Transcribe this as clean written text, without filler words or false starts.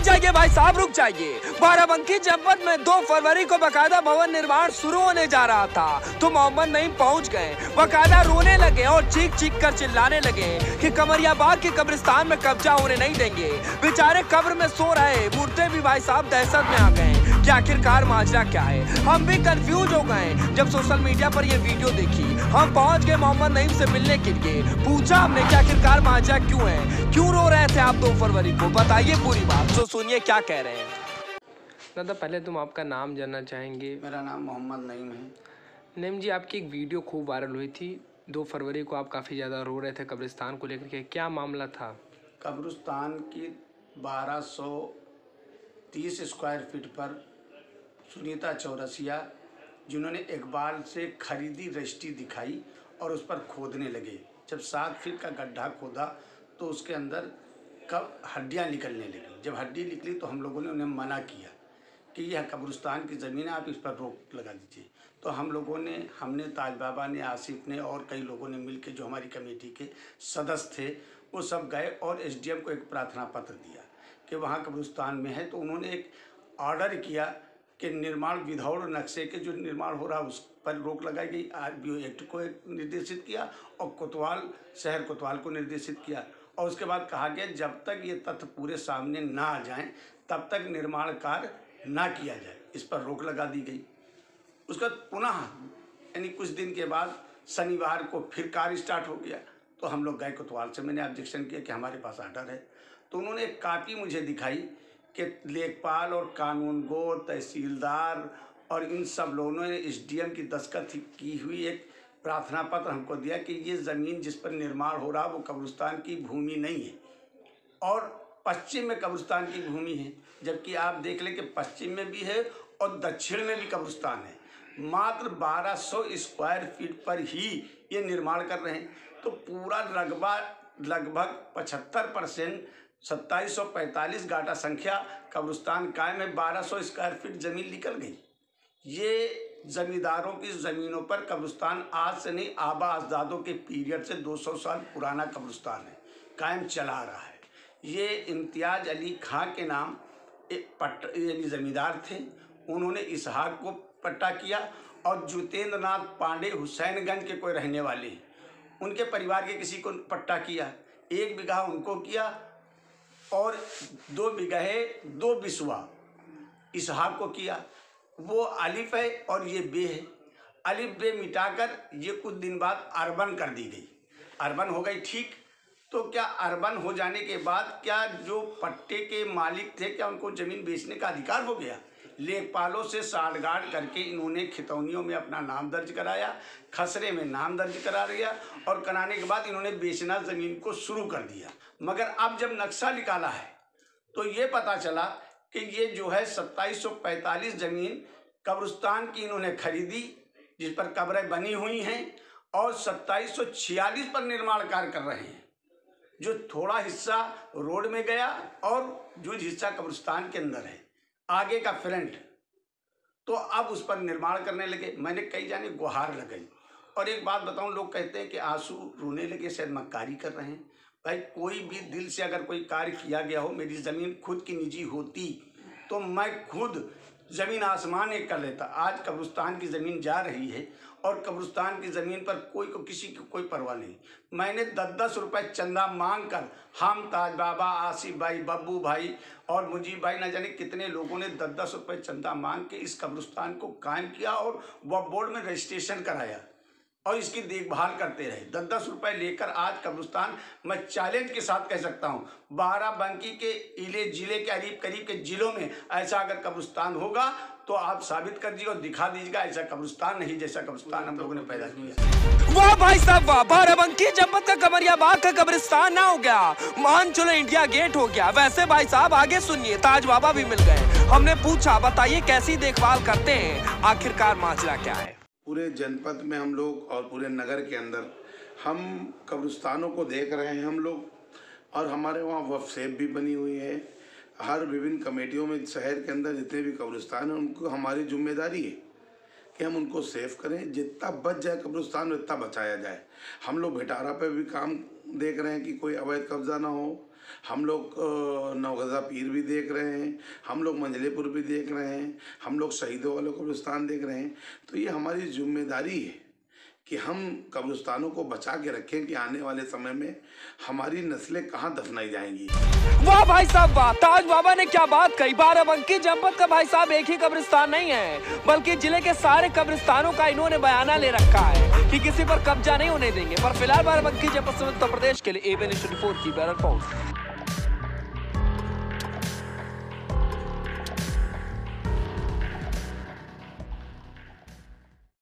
जाइए भाई साहब, रुक जाइए। बाराबंकी जनपद में 2 फरवरी को बकायदा भवन निर्माण शुरू होने जा रहा था तो मोहम्मद नईम पहुंच गए। बकायदा रोने लगे और चीख चीख कर चिल्लाने लगे कि कमरियाबाग के कब्रिस्तान में कब्जा होने नहीं देंगे। बेचारे कब्र में सो रहे मुर्दे भी भाई साहब दहशत में आ गए कि आखिरकार माजरा क्या है। हम भी कंफ्यूज हो गए जब सोशल मीडिया पर ये वीडियो देखी। हम पहुंच गए मोहम्मद नईम से मिलने के लिए। पूछा हमने कि आखिरकार माजरा क्यों है, क्यों रो रहे थे आप 2 फरवरी को, बताइए पूरी बात। तो सुनिए क्या कह रहे हैं। दादा पहले तुम आपका नाम जानना चाहेंगे? मेरा नाम मोहम्मद नईम है। नईम जी, आपकी एक वीडियो खूब वायरल हुई थी 2 फरवरी को, आप काफ़ी ज़्यादा रो रहे थे कब्रिस्तान को लेकर के, क्या मामला था? कब्रिस्तान की 1230 स्क्वायर फीट पर सुनीता चौरसिया जिन्होंने इकबाल से खरीदी रजिस्ट्री दिखाई और उस पर खोदने लगे। जब 7 फीट का गड्ढा खोदा तो उसके अंदर कब हड्डियाँ निकलने लगी। जब हड्डी निकली तो हम लोगों ने उन्हें मना किया कि यह कब्रिस्तान की ज़मीन है, आप इस पर रोक लगा दीजिए। तो हम लोगों ने, हमने, ताज बाबा ने, आसिफ ने और कई लोगों ने मिलकर, जो हमारी कमेटी के सदस्य थे, वो सब गए और एसडीएम को एक प्रार्थना पत्र दिया कि वहाँ कब्रिस्तान में है। तो उन्होंने एक ऑर्डर किया कि निर्माण विदाउट नक्शे के जो निर्माण हो रहा उस पर रोक लगाई गई। आरबीओ एक्ट को निर्देशित किया और कोतवाल, शहर कोतवाल को निर्देशित किया। और उसके बाद कहा गया जब तक ये तथ्य पूरे सामने ना आ जाएं तब तक निर्माण कार्य ना किया जाए। इस पर रोक लगा दी गई। उसका पुनः यानी कुछ दिन के बाद शनिवार को फिर कार्य स्टार्ट हो गया। तो हम लोग गए कोतवाल से, मैंने ऑब्जेक्शन किया कि हमारे पास ऑर्डर है। तो उन्होंने एक कापी मुझे दिखाई कि लेखपाल और कानूनगो, तहसीलदार और इन सब लोगों ने एसडीएम की दस्तखत की हुई एक प्रार्थना पत्र हमको दिया कि ये ज़मीन जिस पर निर्माण हो रहा वो कब्रिस्तान की भूमि नहीं है और पश्चिम में कब्रिस्तान की भूमि है। जबकि आप देख लें कि पश्चिम में भी है और दक्षिण में भी कब्रिस्तान है। मात्र 1200 स्क्वायर फीट पर ही ये निर्माण कर रहे हैं। तो पूरा लगभग 75% 2745 गाटा संख्या कब्रिस्तान कायम है। 1200 स्क्वायर फीट ज़मीन निकल गई। ये जमींदारों की ज़मीनों पर कब्रिस्तान आज से नहीं, आबा अजदादों के पीरियड से 200 साल पुराना कब्रिस्तान है, कायम चला रहा है। ये इम्तियाज़ अली खां के नाम एक यानी ज़मींदार थे। उन्होंने इसहाक को पट्टा किया और जितेंद्र नाथ पांडे हुसैनगंज के कोई रहने वाले हैं, उनके परिवार के किसी को पट्टा किया। 1 बीघा उनको किया और 2 बीघे 2 बिस्वा इसहाक को किया। वो अलिफ है और ये बे है। अलिफ बे मिटाकर ये कुछ दिन बाद अर्बन कर दी गई। अर्बन हो गई, ठीक। तो क्या अर्बन हो जाने के बाद क्या जो पट्टे के मालिक थे क्या उनको ज़मीन बेचने का अधिकार हो गया? लेखपालों से साठगांठ करके इन्होंने खितौनियों में अपना नाम दर्ज कराया, खसरे में नाम दर्ज करा दिया और कराने के बाद इन्होंने बेचना ज़मीन को शुरू कर दिया। मगर अब जब नक्शा निकाला है तो ये पता चला कि ये जो है 2745 ज़मीन कब्रिस्तान की इन्होंने खरीदी जिस पर कब्रें बनी हुई हैं और 2746 पर निर्माण कार्य कर रहे हैं। जो थोड़ा हिस्सा रोड में गया और जो हिस्सा कब्रिस्तान के अंदर है, आगे का फ्रंट, तो अब उस पर निर्माण करने लगे। मैंने कई जाने गुहार लगाई। और एक बात बताऊं, लोग कहते हैं कि आंसू रोने लगे, शायद मक्कारी कर रहे हैं। भाई कोई भी दिल से अगर कोई कार्य किया गया हो, मेरी ज़मीन खुद की निजी होती तो मैं खुद ज़मीन आसमान एक कर लेता। आज कब्रिस्तान की ज़मीन जा रही है और कब्रिस्तान की ज़मीन पर कोई को किसी की कोई परवाह नहीं। मैंने 10-10 रुपये चंदा मांग कर, हम, ताज बाबा, आसिफ भाई, बब्बू भाई और मुजीब भाई, न जाने कितने लोगों ने 10-10 रुपये चंदा मांग के इस कब्रिस्तान को कायम किया और वक्फ बोर्ड में रजिस्ट्रेशन कराया और इसकी देखभाल करते रहे। 10-10 रुपये लेकर आज कब्रिस्तान, मैं चैलेंज के साथ कह सकता हूँ, बाराबंकी के इले जिले के करीब के जिलों में ऐसा अगर कब्रिस्तान होगा तो आप साबित कर दीजिए और दिखा दीजिएगा ऐसा कब्रिस्तान नहीं जैसा कब्रिस्तान हम लोगों ने पैदा किया। वाह भाई साहब वाह, बाराबंकी जनपद का कमरियाबाग का कब्रिस्तान ना हो गया, मान चलो इंडिया गेट हो गया। वैसे भाई साहब आगे सुनिए, ताज बाबा भी मिल गए। हमने पूछा बताइए कैसी देखभाल करते हैं, आखिरकार माजरा क्या है? पूरे जनपद में हम लोग और पूरे नगर के अंदर हम कब्रिस्तानों को देख रहे हैं हम लोग, और हमारे वहाँ वक्फ सेफ भी बनी हुई है। हर विभिन्न कमेटियों में शहर के अंदर जितने भी कब्रिस्तान हैं उनको हमारी जिम्मेदारी है कि हम उनको सेफ करें। जितना बच जाए कब्रिस्तान उतना बचाया जाए। हम लोग भिटारा पे भी काम देख रहे हैं कि कोई अवैध कब्जा ना हो। हम लोग नवगज़ा पीर भी देख रहे हैं, हम लोग मंजलेपुर भी देख रहे हैं, हम लोग शहीदों वाले कब्रिस्तान देख रहे हैं। तो ये हमारी जिम्मेदारी है कि हम कब्रिस्तानों को बचा के रखें कि आने वाले समय में हमारी नस्लें कहाँ दफनाई जाएंगी। वाह भाई साहब वाह, ताज बाबा ने क्या बात कही। बाराबंकी जनपद का भाई साहब एक ही कब्रिस्तान नहीं है, बल्कि जिले के सारे कब्रिस्तानों का इन्होंने बयाना ले रखा है कि किसी पर कब्जा नहीं होने देंगे। पर फिलहाल बाराबंकी जनपद से उत्तर प्रदेश के लिए ABN News 24 की ब्यूरो रिपोर्ट।